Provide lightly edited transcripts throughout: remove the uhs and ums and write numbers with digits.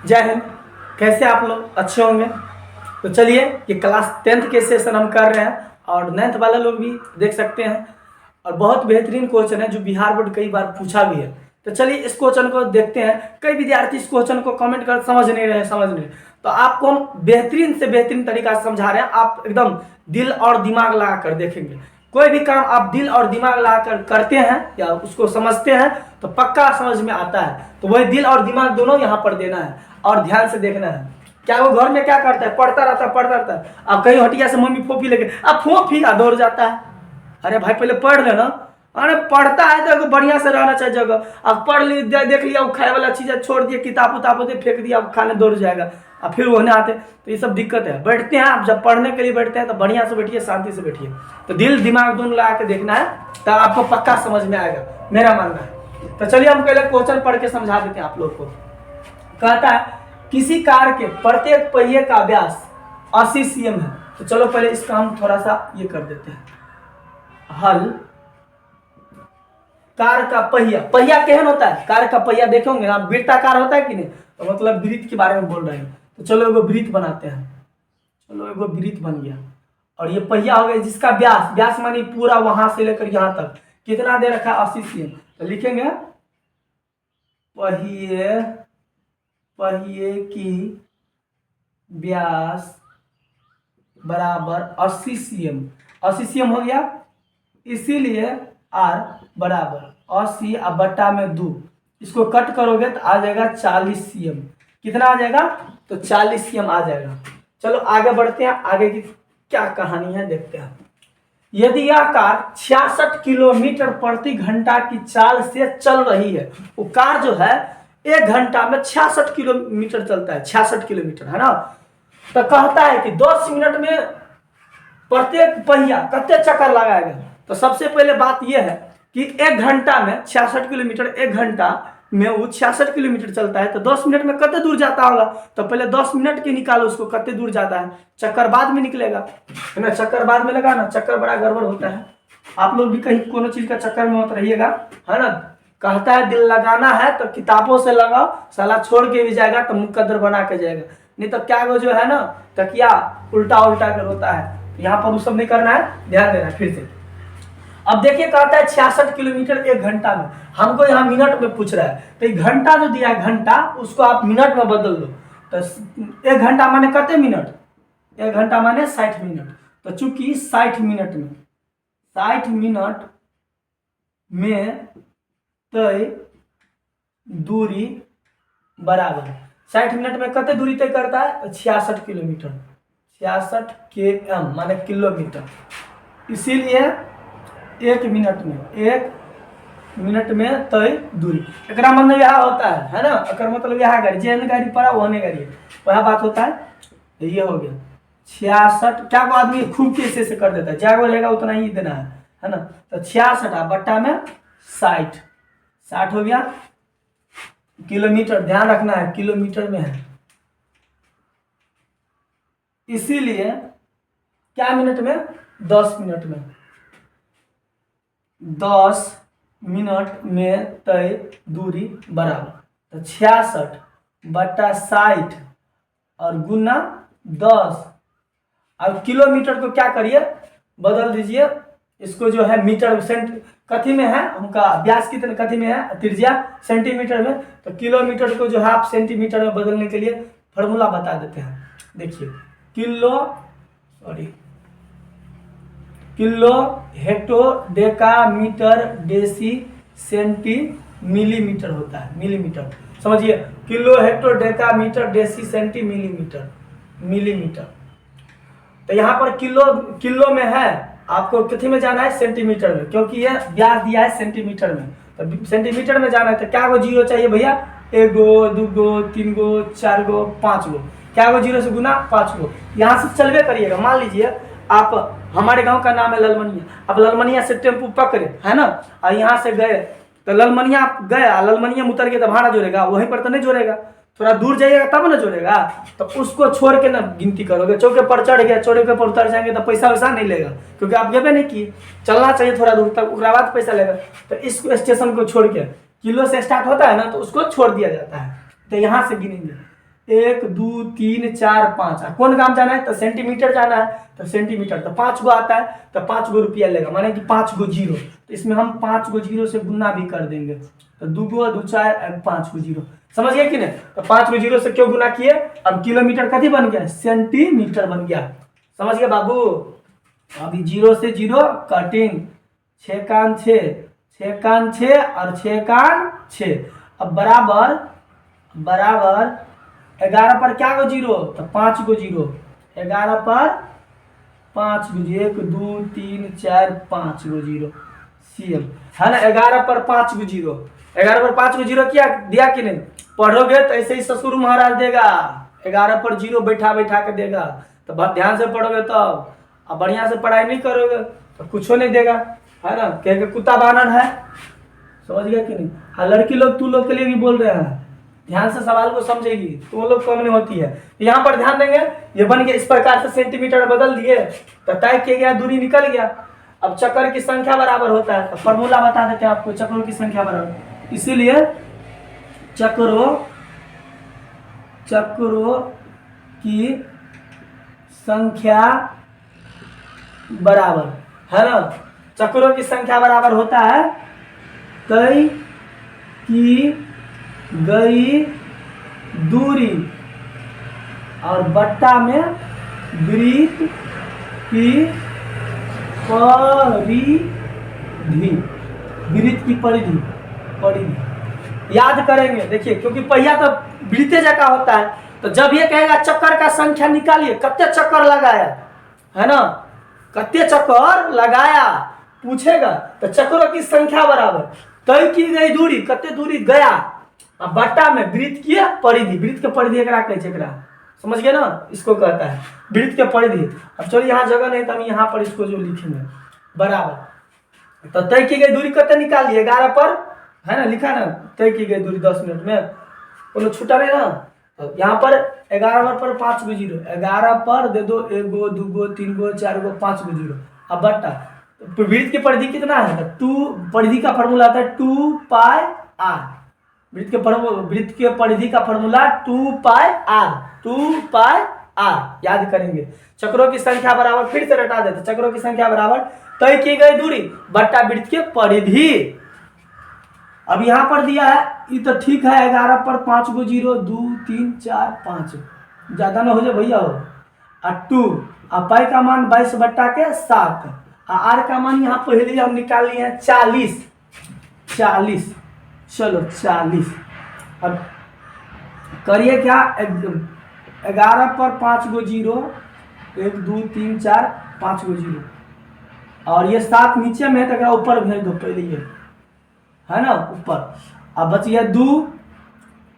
जय हिंद। कैसे आप लोग? अच्छे होंगे। तो चलिए, ये क्लास 10th के सेशन हम कर रहे हैं और 9th वाले लोग भी देख सकते हैं। और बहुत बेहतरीन क्वेश्चन है जो बिहार बोर्ड कई बार पूछा भी है। तो चलिए इस क्वेश्चन को देखते हैं। कई विद्यार्थी इस क्वेश्चन को कमेंट कर समझ नहीं रहे। तो आपको हम बेहतरीन से बेहतरीन तरीका से समझा रहे हैं। आप एकदम दिल और दिमाग लगा कर देखेंगे। कोई भी काम आप दिल और दिमाग लगाकर करते हैं या उसको समझते हैं तो पक्का समझ में आता है। तो वही दिल और दिमाग दोनों यहाँ पर देना है और ध्यान से देखना है। क्या वो घर में क्या करता है? पढ़ता रहता है। अब कहीं हटिया से मम्मी फोफी लेके अब फोफी का दौड़ जाता है। अरे भाई पहले पढ़ लेना। अरे पढ़ता है तो बढ़िया से रहना चाहिए जगह। अब पढ़ ली देख लिया वो खाए वाला चीज़ छोड़ दिया, किताब उताब फेंक दिया, अब खाने दौड़ जाएगा। अब फिर वो नहीं आते तो ये सब दिक्कत है। बैठते हैं आप जब पढ़ने के लिए बैठते हैं तो बढ़िया से बैठिए, शांति से बैठिए। तो दिल दिमाग दोनों लगा के देखना है तो आपको पक्का समझ में आएगा, मेरा मानना है। तो चलिए हम पहले क्वेश्चन पढ़ के समझा देते हैं आप लोग को। कहता है किसी कार के प्रत्येक पहिए का व्यास 80 cm है। तो चलो पहले इसका हम थोड़ा सा ये कर देते हैं हल। कार का पहिया केहन होता है? कार का पहिया देखे होंगे ना, वृत्ताकार होता है कि नहीं? तो मतलब वृत्त के बारे में बोल रहे हैं। तो चलो एगो वृत्त बनाते हैं। चलो एगो वृत्त बन गया और ये पहिया हो गया जिसका व्यास मानी पूरा वहां से लेकर यहां तक कितना दे रखा है? 80 cm। तो लिखेंगे पहिए की व्यास बराबर 80 cm। 80 cm हो गया, इसीलिए R बराबर 80 अब बट्टा में 2। इसको कट करोगे तो आ जाएगा 40 cm। कितना आ जाएगा? तो 40 cm आ जाएगा। चलो आगे बढ़ते हैं, आगे की क्या कहानी है देखते हैं। यदि यह कार 66 किलोमीटर प्रति घंटा की चाल से चल रही है, वो कार जो है 1 घंटा में 66 किलोमीटर चलता है, 66 किलोमीटर है ना। तो कहता है कि 10 मिनट में प्रत्येक पहिया कितने चक्कर लगाएगा। तो सबसे पहले बात यह है कि 1 घंटा में 66 किलोमीटर, 1 घंटा में वो 66 किलोमीटर चलता है तो 10 मिनट में कितने दूर जाता होगा। तो पहले 10 मिनट के निकालो उसको कितने दूर जाता है। चक्कर बाद में निकलेगा है ना, चक्कर बाद में लगाना, चक्कर बड़ा गड़बड़ होता है। आप लोग भी कहीं कोनो चीज का चक्कर में मत रहिएगा है ना। कहता है दिल लगाना है तो किताबों से लगाओ, साला छोड़ के भी जाएगा तो मुकद्दर बना के जाएगा। नहीं तो क्या वो जो है ना तकिया उल्टा कर होता है। यहाँ पर वो सब नहीं करना है, ध्यान देना फिर से। अब देखिए कहता है 66 किलोमीटर 1 घंटा में, हमको यहाँ मिनट में पूछ रहा है। तो 1 घंटा जो दिया है घंटा, उसको आप मिनट में बदल दो। तो 1 घंटा माने कितने मिनट? 1 घंटा माने 60 मिनट। तो चूंकि 60 मिनट में तय दूरी बराबर 60 मिनट में कितने दूरी तय करता है? 66 किलोमीटर, 66 km माने किलोमीटर। इसीलिए 1 मिनट में तय दूरी, एक मतलब यह होता है ना। एक मतलब यह गाड़ी जेहन गाड़ी पड़ा वहने गाड़ी वह बात होता है। ये हो गया 66। क्या को आदमी खूब कैसे से कर देता है, जागो लेगा उतना ही देना है ना। तो 66 बट्टा में 60 हो गया। किलोमीटर ध्यान रखना है, किलोमीटर में है। इसीलिए क्या मिनट में? 10 मिनट में। 10 मिनट में तय दूरी बराबर। तो 66 बट्टा 60 और गुना 10। अब किलोमीटर को क्या करिए, बदल दीजिए। इसको जो है मीटर कथी में है, हमका व्यास कितने कथी में है, त्रिज्या सेंटीमीटर में। तो किलोमीटर को जो है आप सेंटीमीटर में बदलने के लिए फॉर्मूला बता देते हैं। देखिए kilo hecto deca metre deci centi millimetre होता है, मिलीमीटर समझिए। Kilo hecto deca metre deci centi millimetre. तो यहाँ पर किलो में है, आपको कितने में जाना है? सेंटीमीटर में, क्योंकि ये व्यास दिया है सेंटीमीटर में। तो सेंटीमीटर में जाना है तो क्या वो जीरो चाहिए भैया? 1 गो 2 गो 3 गो 4 गो 5 गो। क्या वो जीरो से गुना 5 गो। यहाँ से चलवे करिएगा। मान लीजिए आप, हमारे गांव का नाम है ललमनिया। अब ललमनिया से टेम्पू पकड़े है ना और यहाँ से गए तो ललमनिया गया, ललमनिया में उतर गया तो भाड़ा जोड़ेगा, वहीं पर तो नहीं जोड़ेगा, थोड़ा दूर जाइएगा तब ना जोड़ेगा। तो उसको छोड़ के ना गिनती करोगे। चौके पर चढ़ गया, चौके पर उतर जाएंगे तो पैसा वैसा नहीं लेगा, क्योंकि आप गेबे नहीं किए। चलना चाहिए थोड़ा दूर तक, उसके बाद पैसा लेगा। तो इस स्टेशन को छोड़ के किलो से स्टार्ट होता है ना, तो उसको छोड़ दिया जाता है। तो यहाँ से गिनेंगे 1 2 3 4 5। कौन काम जाना है तो सेंटीमीटर जाना है, तो सेंटीमीटर तो 5 गो आता है, तो 5 गो रुपया लेगा, माने कि 5 गो जीरो। तो इसमें हम 5 गो जीरो से गुना भी कर देंगे, तो 2 गो 2 4 5 गो जीरो। समझ गए कि नहीं? तो 5 गो जीरो से क्यों गुना किए? अब किलोमीटर कथी बन गया? सेंटीमीटर बन गया। समझ गए बाबू? अभी जीरो से जीरो कटिंग, 6 कान 6, 6 कान 6 और 6 कान 6। अब बराबर 11 पर क्या गो जीरो? तो 5 गो जीरो। 11 पर 5 गो जीरो, 1 2 3 4 5 गो जीरो सीएम है ना। 11 पर 5 गो जीरो, 11 पर 5 गो जीरो किया दिया कि नहीं? पढ़ोगे तो ऐसे ही ससुर महाराज देगा, 11 पर जीरो बैठा बैठा के देगा। तो बहुत ध्यान से पढ़ोगे तब, अब बढ़िया से पढ़ाई नहीं करोगे तो कुछ नहीं देगा, है ना। कह कुत्ता बानर है, समझ गया कि नहीं? हाँ लड़की लोग तू लोग के लिए भी बोल रहे हैं, ध्यान से सवाल को समझेगी, तुम लोग कम नहीं होती है। यहाँ पर ध्यान देंगे, ये बन गया इस प्रकार से सेंटीमीटर बदल दिए तो तय किया गया, दूरी निकल गया। अब चक्कर की संख्या बराबर होता है, तो फॉर्मूला बता देते हैं आपको, चक्रों की संख्या बराबर, इसीलिए चक्रों की संख्या बराबर है ना। चक्रों की संख्या बराबर होता है तय की गई दूरी और बट्टा में वृत्त की परिधि, वृत्त की परिधि याद करेंगे। देखिए क्योंकि पहिया तो वृत्त जगह होता है, तो जब ये कहेगा चक्कर का संख्या निकालिए, कत्ते चक्कर लगाया है ना, कत्ते चक्कर लगाया पूछेगा, तो चक्रों की संख्या बराबर तय की गई दूरी, कत्ते दूरी गया, अब बट्टा में वृत्त की परिधि, वृत्त के परिधि एकरा कहै छै, एकरा समझ गए ना, इसको कहता है वृत्त के परिधि। अब चलिए यहाँ जगह नहीं तो हम यहाँ पर इसको जो लिखेंगे बराबर, तो तय की गई दूरी कत्ते निकालिए? 11 पर है ना, लिखा ना तय की गई दूरी 10 मिनट में, कोनो छूटा नहीं ना। तो यहाँ पर 11 पर 5 गो जीरो, 11 पर दे दो 1 गो 2 गो 3 गो 4 गो 5 गो जीरो। अब बट्टा तो वृत्त की परिधि कितना है? तो परिधि का फॉर्मूला आता है 2 पाई आर। वृत्त के परिधि का फॉर्मूला 2 पाई आर याद करेंगे। चक्रों की संख्या बराबर, फिर से रटा देते, चक्रों की संख्या बराबर तय की गई दूरी बट्टा वृत्त के परिधि। अब यहाँ पर दिया है, ये तो ठीक है, 11 पर 5 गो जीरो, 2 3 4 5, ज्यादा ना हो जाए भैया हो। और 2 पाई का मान 22 बट्टा के 7, आर का मान यहाँ पहले हम निकाल लिए हैं 40। चलो 40। अब करिए क्या, 11 पर 5 गो जीरो, 1 2 3 4 5 गो जीरो, और ये 7 नीचे में है तो ऊपर भेज दो पहले, ये है ना ऊपर। अब बच गया 2,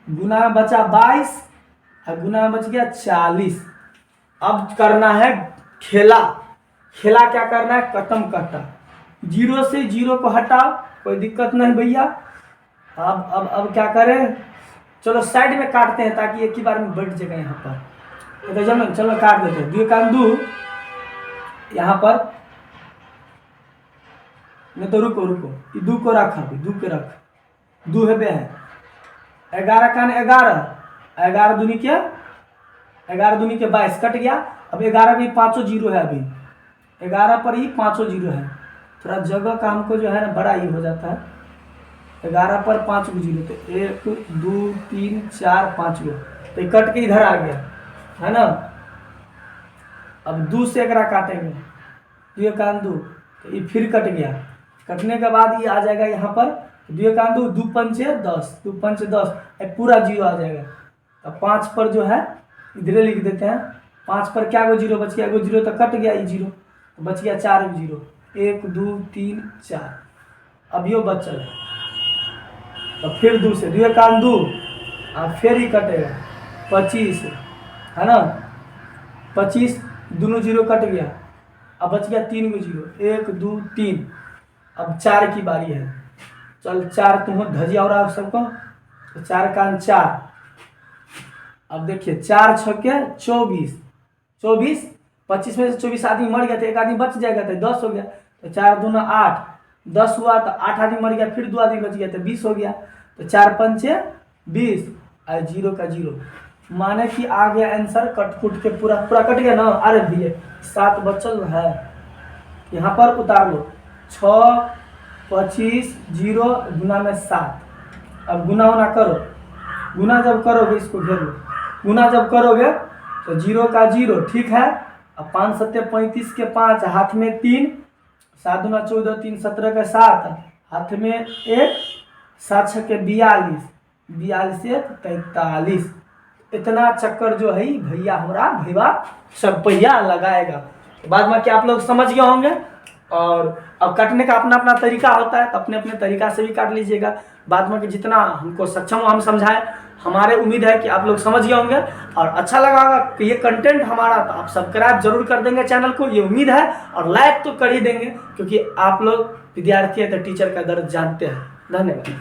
गुना में बचा 22 और गुना में बच गया 40। अब करना है खेला क्या करना है? कटम कटा, जीरो से जीरो को हटाओ, कोई दिक्कत नहीं भैया। अब क्या करें, चलो साइड में काटते हैं ताकि एक ही बार में बैठ जाएगा यहाँ पर, तो जब चलो काट देते हैं। 2 कान 2, यहाँ पर नहीं तो रुको 2 को रख, अभी 2 के रख, 2 है बे है, 11 कान 11, 11 दूनी के 22 कट गया। अब 11 भी 5 जीरो है, अभी 11 पर ही 5 जीरो है, थोड़ा जगह का हमको जो है ना बड़ा ही हो जाता है। 11 पर 5 गो जीरो, तो 1 2 3 4 5 गो, तो ये कट के इधर आ गया है ना। अब 2 से एकरा काटेंगे, 2 कान 2, तो ये फिर कट गया, कटने के बाद ये आ जाएगा यहाँ पर 2 कान 2, 2 पंचे 10, 2 पंचे 10, पूरा जीरो आ जाएगा। तो 5 पर जो है इधर लिख देते हैं, 5 पर क्या गो जीरो बच गया? एगो जीरो तो कट गया, ये जीरो तो बच गया 4 गो जीरो, 1 2 3 4। अब यो बचल है, तो फिर 2 से 2 कान 2, और फिर ही कटेगा 25 है ना, 25 दोनों जीरो कट गया, अब बच गया 3 गो जीरो, 1 2 3। अब 4 की बारी है, चल 4 तुम धजिया और आप सबको, तो 4 कान 4। अब देखिए 4 छक्के 24, 25 में से 24 आदमी मर गया, तो एक आदमी बच जाएगा, तो 10 हो गया, तो 4 दूना 8, 10 हुआ, तो 8 आदमी मर गया, फिर 2 आदमी बच गया, तो 20 हो गया, तो 4 पंचे 20 और जीरो का जीरो, माने कि आ गया आंसर, कट कुट के पूरा पूरा कट गया ना। अरे भैया 7 बचल है, यहाँ पर उतार लो। 6 25 0 गुना में 7। अब गुना उना करो, गुना जब करोगे इसको घेर लो, गुना जब करोगे तो 0 का 0, ठीक है। अब 5 सत्ते 35 के 5, हाथ में 3, 7 दूना 14, 3 17 के 7, हाथ में 1, 7 छक्के 42, 42 1 43। इतना चक्कर जो है भैया हमारा भैया सब पहिया लगाएगा। बाद में क्या आप लोग समझ गए होंगे। और अब काटने का अपना अपना तरीका होता है, तो अपने अपने तरीका से भी काट लीजिएगा। बाद में कि जितना हमको सक्षम हो हम समझाएं। हमारे उम्मीद है कि आप लोग समझ गए होंगे और अच्छा लगा कि ये कंटेंट हमारा, तो आप सब्सक्राइब जरूर कर देंगे चैनल को, ये उम्मीद है। और लाइक तो कर ही देंगे, क्योंकि आप लोग विद्यार्थी है तो टीचर का दर्द जानते हैं। धन्यवाद।